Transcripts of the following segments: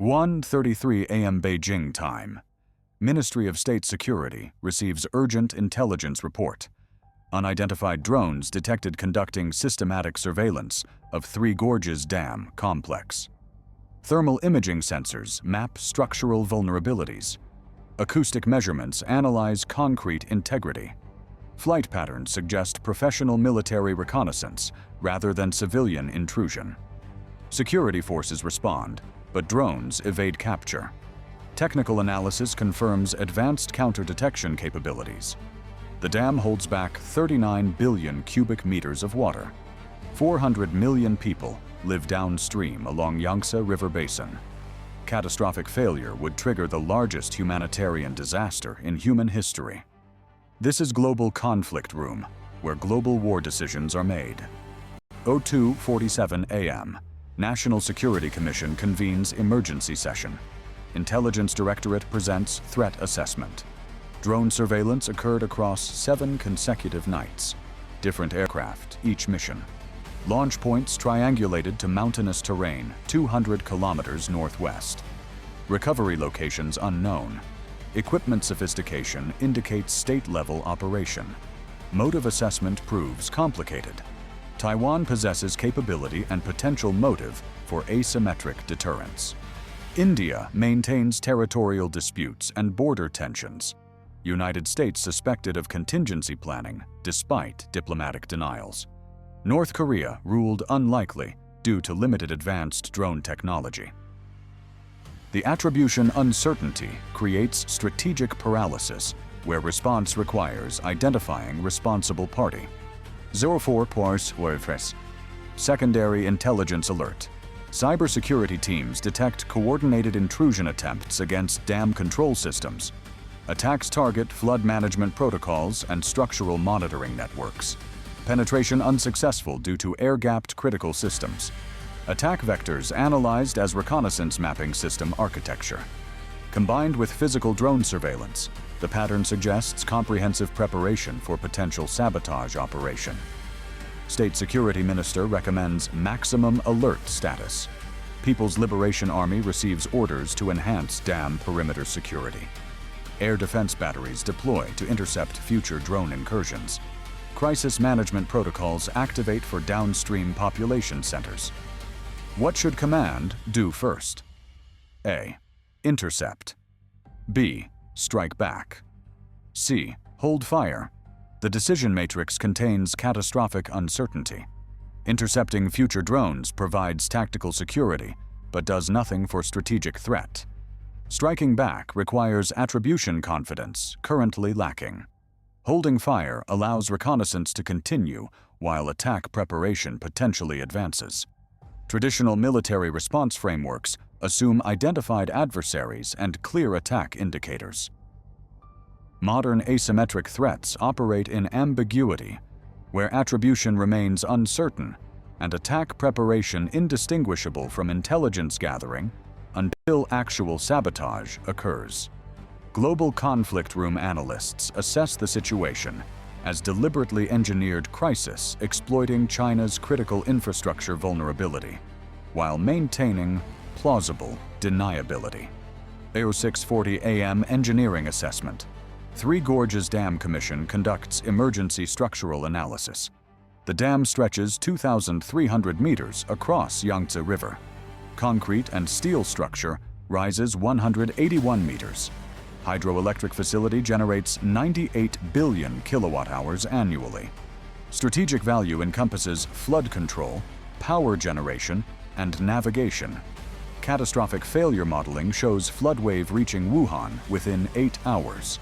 1:33 a.m. Beijing time. Ministry of State Security receives urgent intelligence report. Unidentified drones detected conducting systematic surveillance of Three Gorges Dam complex. Thermal imaging sensors map structural vulnerabilities. Acoustic measurements analyze concrete integrity. Flight patterns suggest professional military reconnaissance rather than civilian intrusion. Security forces respond, but drones evade capture. Technical analysis confirms advanced counter-detection capabilities. The dam holds back 39 billion cubic meters of water. 400 million people live downstream along Yangtze River Basin. Catastrophic failure would trigger the largest humanitarian disaster in human history. This is Global Conflict Room, where global war decisions are made. 02:47 a.m. National Security Commission convenes emergency session. Intelligence Directorate presents threat assessment. Drone surveillance occurred across 7 consecutive nights. Different aircraft, each mission. Launch points triangulated to mountainous terrain 200 kilometers northwest. Recovery locations unknown. Equipment sophistication indicates state-level operation. Motive assessment proves complicated. Taiwan possesses capability and potential motive for asymmetric deterrence. India maintains territorial disputes and border tensions. United States suspected of contingency planning despite diplomatic denials. North Korea ruled unlikely due to limited advanced drone technology. The attribution uncertainty creates strategic paralysis, where response requires identifying responsible party. 04:00. Secondary intelligence alert. Cybersecurity teams detect coordinated intrusion attempts against dam control systems. Attacks target flood management protocols and structural monitoring networks. Penetration unsuccessful due to air-gapped critical systems. Attack vectors analyzed as reconnaissance mapping system architecture. Combined with physical drone surveillance, the pattern suggests comprehensive preparation for potential sabotage operation. State Security Minister recommends maximum alert status. People's Liberation Army receives orders to enhance dam perimeter security. Air defense batteries deploy to intercept future drone incursions. Crisis management protocols activate for downstream population centers. What should command do first? A. Intercept. B. Strike back. C. Hold fire. The decision matrix contains catastrophic uncertainty. Intercepting future drones provides tactical security, but does nothing for strategic threat. Striking back requires attribution confidence, currently lacking. Holding fire allows reconnaissance to continue while attack preparation potentially advances. Traditional military response frameworks assume identified adversaries and clear attack indicators. Modern asymmetric threats operate in ambiguity, where attribution remains uncertain and attack preparation indistinguishable from intelligence gathering until actual sabotage occurs. Global Conflict Room analysts assess the situation as deliberately engineered crisis exploiting China's critical infrastructure vulnerability, while maintaining plausible deniability. 06:40 a.m. Engineering Assessment. Three Gorges Dam Commission conducts emergency structural analysis. The dam stretches 2,300 meters across Yangtze River. Concrete and steel structure rises 181 meters. Hydroelectric facility generates 98 billion kilowatt-hours annually. Strategic value encompasses flood control, power generation, and navigation. Catastrophic failure modeling shows flood wave reaching Wuhan within 8 hours.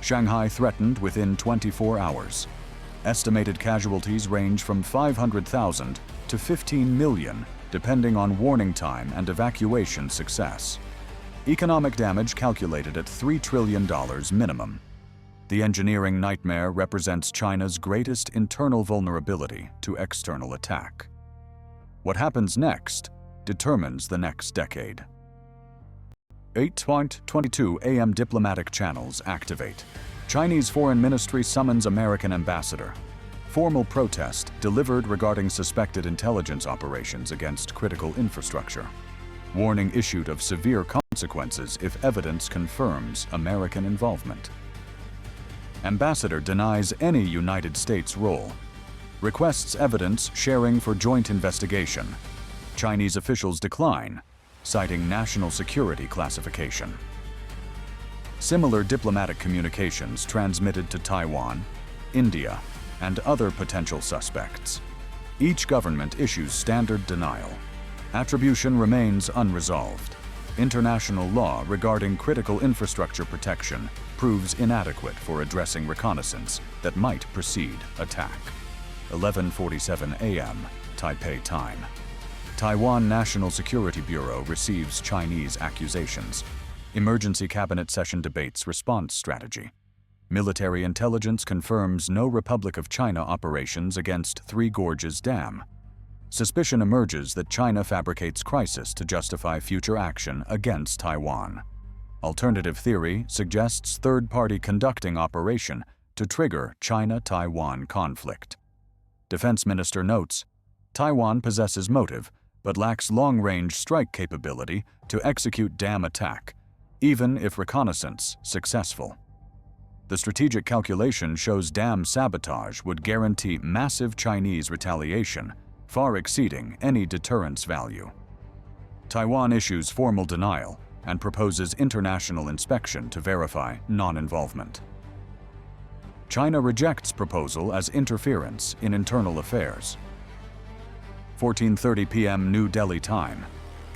Shanghai threatened within 24 hours. Estimated casualties range from 500,000 to 15 million, depending on warning time and evacuation success. Economic damage calculated at $3 trillion minimum. The engineering nightmare represents China's greatest internal vulnerability to external attack. What happens next determines the next decade. 8:22 a.m. Diplomatic channels activate. Chinese Foreign Ministry summons American ambassador. Formal protest delivered regarding suspected intelligence operations against critical infrastructure. warning issued of severe consequences if evidence confirms American involvement. Ambassador denies any United States role. Requests evidence sharing for joint investigation. Chinese officials decline, citing national security classification. Similar diplomatic communications transmitted to Taiwan, India, and other potential suspects. Each government issues standard denial. Attribution remains unresolved. International law regarding critical infrastructure protection proves inadequate for addressing reconnaissance that might precede attack. 11:47 a.m. Taipei time. Taiwan National Security Bureau receives Chinese accusations. Emergency cabinet session debates response strategy. Military intelligence confirms no Republic of China operations against Three Gorges Dam. Suspicion emerges that China fabricates crisis to justify future action against Taiwan. Alternative theory suggests third party conducting operation to trigger China-Taiwan conflict. Defense Minister notes, Taiwan possesses motive but lacks long-range strike capability to execute dam attack, even if reconnaissance successful. The strategic calculation shows dam sabotage would guarantee massive Chinese retaliation, far exceeding any deterrence value. Taiwan issues formal denial and proposes international inspection to verify non-involvement. China rejects proposal as interference in internal affairs. 14:30 p.m. New Delhi time.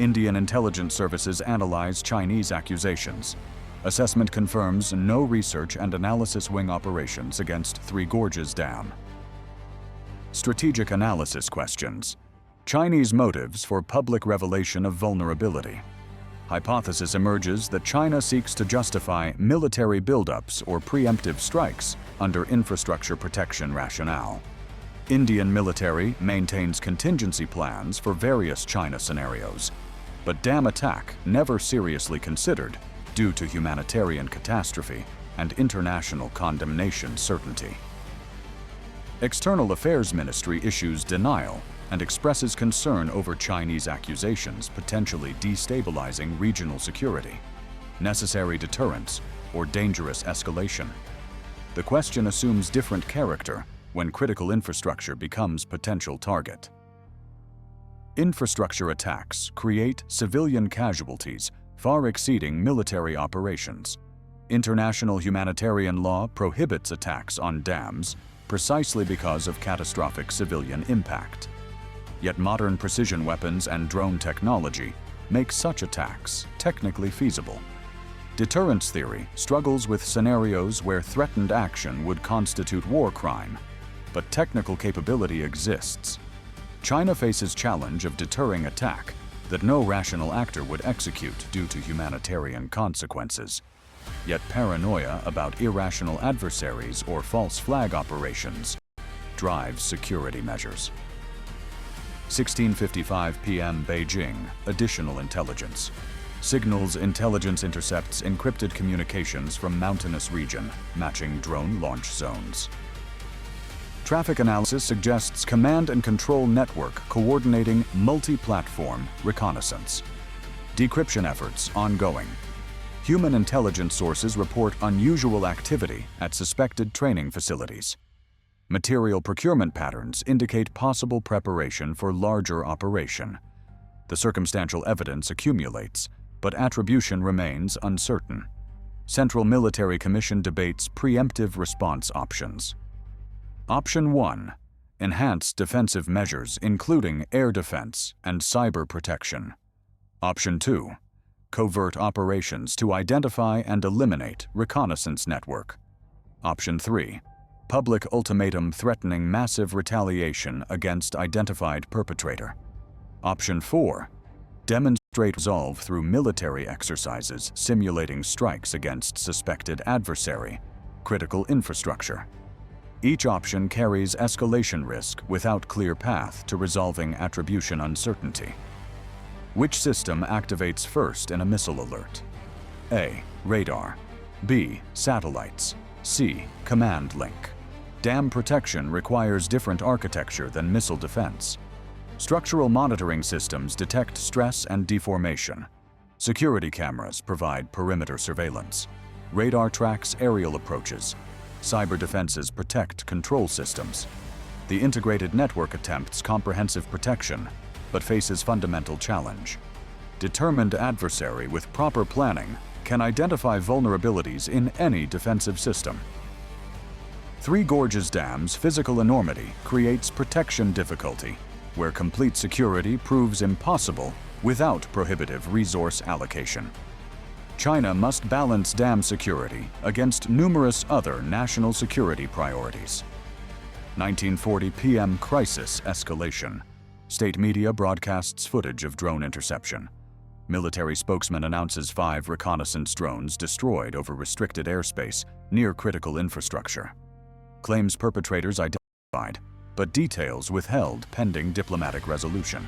Indian intelligence services analyze Chinese accusations. Assessment confirms no research and analysis wing operations against Three Gorges Dam. Strategic analysis questions. Chinese motives for public revelation of vulnerability. Hypothesis emerges that China seeks to justify military buildups or preemptive strikes under infrastructure protection rationale. Indian military maintains contingency plans for various China scenarios, but dam attack never seriously considered due to humanitarian catastrophe and international condemnation certainty. External Affairs Ministry issues denial and expresses concern over Chinese accusations potentially destabilizing regional security, necessary deterrence, or dangerous escalation. The question assumes different character when critical infrastructure becomes potential target. Infrastructure attacks create civilian casualties far exceeding military operations. International humanitarian law prohibits attacks on dams precisely because of catastrophic civilian impact. Yet modern precision weapons and drone technology make such attacks technically feasible. Deterrence theory struggles with scenarios where threatened action would constitute war crime, but technical capability exists. China faces challenge of deterring attack that no rational actor would execute due to humanitarian consequences. Yet paranoia about irrational adversaries or false flag operations drives security measures. 16:55 p.m. Beijing, additional intelligence. Signals intelligence intercepts encrypted communications from mountainous region, matching drone launch zones. Traffic analysis suggests command and control network coordinating multi-platform reconnaissance. Decryption efforts ongoing. Human intelligence sources report unusual activity at suspected training facilities. Material procurement patterns indicate possible preparation for larger operation. The circumstantial evidence accumulates, but attribution remains uncertain. Central Military Commission debates preemptive response options. Option 1. Enhance defensive measures including air defense and cyber protection. Option 2. Covert operations to identify and eliminate reconnaissance network. Option 3. Public ultimatum threatening massive retaliation against identified perpetrator. Option 4. Demonstrate resolve through military exercises simulating strikes against suspected adversary, critical infrastructure. Each option carries escalation risk without clear path to resolving attribution uncertainty. Which system activates first in a missile alert? A. Radar. B. Satellites. C. Command link. Dam protection requires different architecture than missile defense. Structural monitoring systems detect stress and deformation. Security cameras provide perimeter surveillance. Radar tracks aerial approaches. Cyber defenses protect control systems. The integrated network attempts comprehensive protection, but faces fundamental challenge. Determined adversary with proper planning can identify vulnerabilities in any defensive system. Three Gorges Dam's physical enormity creates protection difficulty, where complete security proves impossible without prohibitive resource allocation. China must balance dam security against numerous other national security priorities. 1940 p.m. crisis escalation. State media broadcasts footage of drone interception. Military spokesman announces 5 reconnaissance drones destroyed over restricted airspace near critical infrastructure. Claims perpetrators identified, but details withheld pending diplomatic resolution.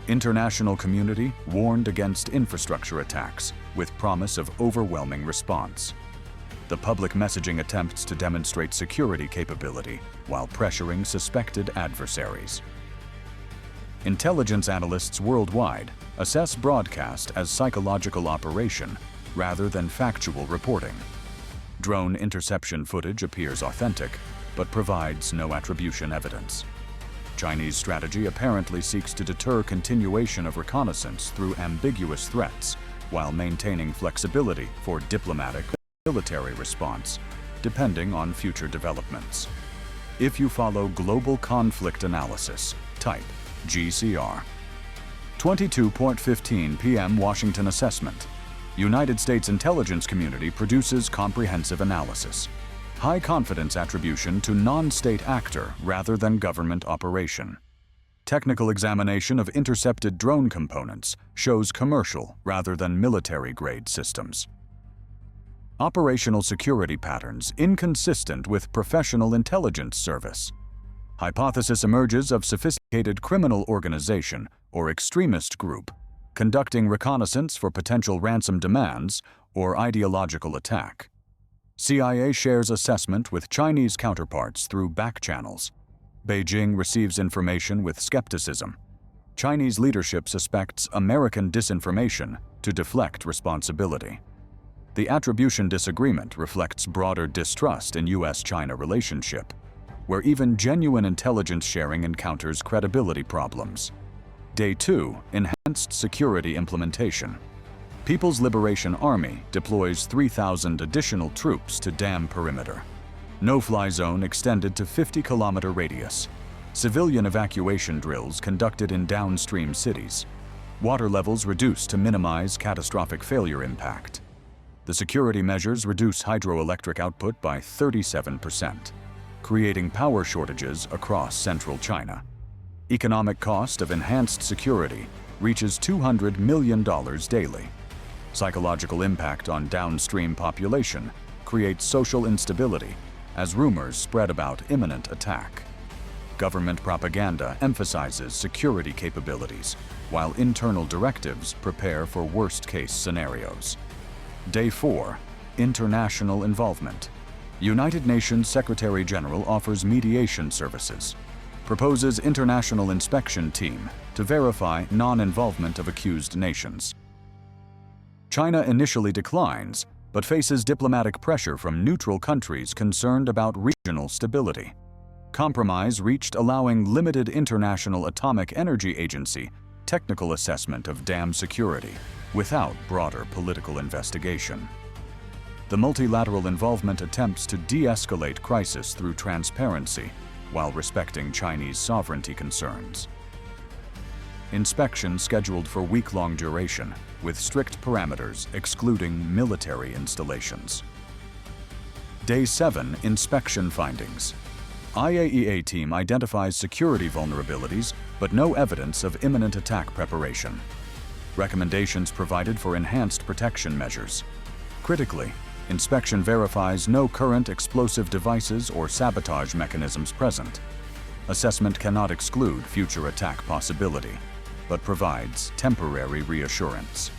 International community warned against infrastructure attacks with promise of overwhelming response. The public messaging attempts to demonstrate security capability while pressuring suspected adversaries. Intelligence analysts worldwide assess broadcast as psychological operation rather than factual reporting. Drone interception footage appears authentic, but provides no attribution evidence. Chinese strategy apparently seeks to deter continuation of reconnaissance through ambiguous threats, while maintaining flexibility for diplomatic or military response, depending on future developments. If you follow global conflict analysis, type GCR. 22:15 p.m. Washington assessment. United States intelligence community produces comprehensive analysis. High confidence attribution to non-state actor rather than government operation. Technical examination of intercepted drone components shows commercial rather than military-grade systems. Operational security patterns inconsistent with professional intelligence service. Hypothesis emerges of sophisticated criminal organization or extremist group conducting reconnaissance for potential ransom demands or ideological attack. CIA shares assessment with Chinese counterparts through back channels. Beijing receives information with skepticism. Chinese leadership suspects American disinformation to deflect responsibility. The attribution disagreement reflects broader distrust in U.S.-China relationship, where even genuine intelligence sharing encounters credibility problems. Day 2, enhanced security implementation. People's Liberation Army deploys 3,000 additional troops to dam perimeter. No-fly zone extended to 50-kilometer radius. Civilian evacuation drills conducted in downstream cities. Water levels reduced to minimize catastrophic failure impact. The security measures reduce hydroelectric output by 37%, creating power shortages across central China. Economic cost of enhanced security reaches $200 million daily. Psychological impact on downstream population creates social instability as rumors spread about imminent attack. Government propaganda emphasizes security capabilities, while internal directives prepare for worst-case scenarios. Day 4, international involvement. United Nations Secretary-General offers mediation services. Proposes international inspection team to verify non-involvement of accused nations. China initially declines, but faces diplomatic pressure from neutral countries concerned about regional stability. Compromise reached allowing limited International Atomic Energy Agency technical assessment of dam security without broader political investigation. The multilateral involvement attempts to de-escalate crisis through transparency while respecting Chinese sovereignty concerns. Inspection scheduled for week-long duration, with strict parameters excluding military installations. Day 7, inspection findings. IAEA team identifies security vulnerabilities, but no evidence of imminent attack preparation. Recommendations provided for enhanced protection measures. Critically, inspection verifies no current explosive devices or sabotage mechanisms present. Assessment cannot exclude future attack possibility, but provides temporary reassurance.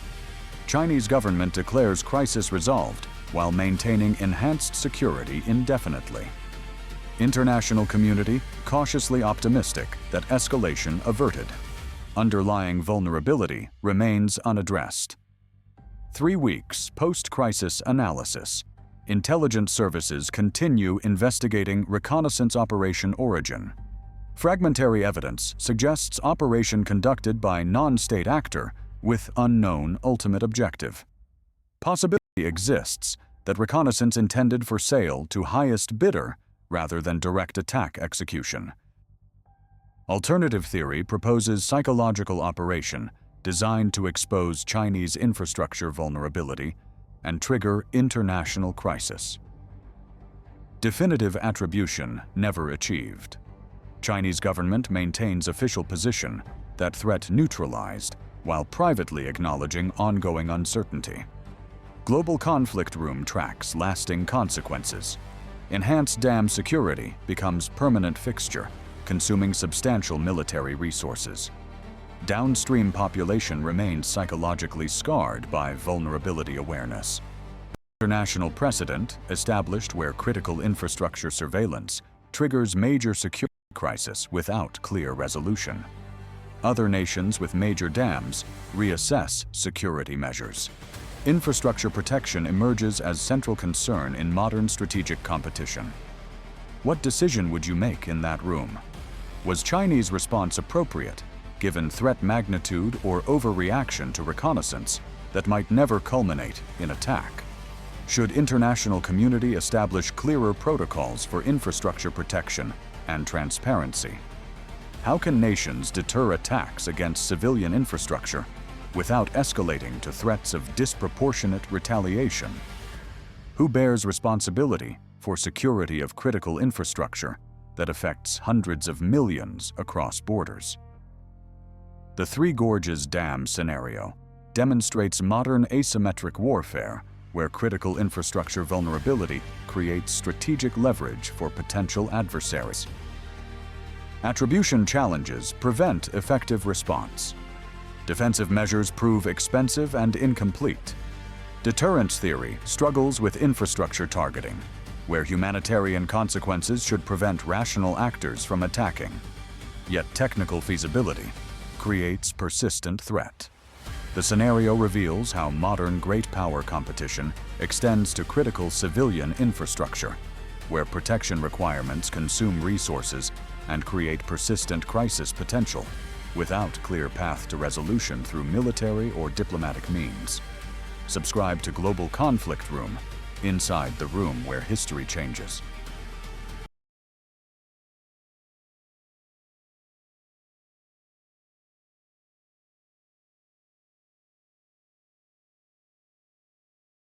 Chinese government declares crisis resolved while maintaining enhanced security indefinitely. International community cautiously optimistic that escalation averted. Underlying vulnerability remains unaddressed. 3 weeks post-crisis analysis. Intelligence services continue investigating reconnaissance operation origin. Fragmentary evidence suggests operation conducted by non-state actor with unknown ultimate objective. Possibility exists that reconnaissance intended for sale to highest bidder rather than direct attack execution. Alternative theory proposes psychological operation designed to expose Chinese infrastructure vulnerability and trigger international crisis. Definitive attribution never achieved. Chinese government maintains official position that threat neutralized while privately acknowledging ongoing uncertainty. Global conflict room tracks lasting consequences. Enhanced dam security becomes permanent fixture, consuming substantial military resources. Downstream population remains psychologically scarred by vulnerability awareness. International precedent established where critical infrastructure surveillance triggers major security crisis without clear resolution. Other nations with major dams reassess security measures. Infrastructure protection emerges as central concern in modern strategic competition. What decision would you make in that room? Was Chinese response appropriate, given threat magnitude or overreaction to reconnaissance that might never culminate in attack? Should international community establish clearer protocols for infrastructure protection and transparency? How can nations deter attacks against civilian infrastructure without escalating to threats of disproportionate retaliation? Who bears responsibility for security of critical infrastructure that affects hundreds of millions across borders? The Three Gorges Dam scenario demonstrates modern asymmetric warfare where critical infrastructure vulnerability creates strategic leverage for potential adversaries. Attribution challenges prevent effective response. Defensive measures prove expensive and incomplete. Deterrence theory struggles with infrastructure targeting, where humanitarian consequences should prevent rational actors from attacking. Yet technical feasibility creates persistent threat. The scenario reveals how modern great power competition extends to critical civilian infrastructure, where protection requirements consume resources and create persistent crisis potential, without clear path to resolution through military or diplomatic means. Subscribe to Global Conflict Room, inside the room where history changes.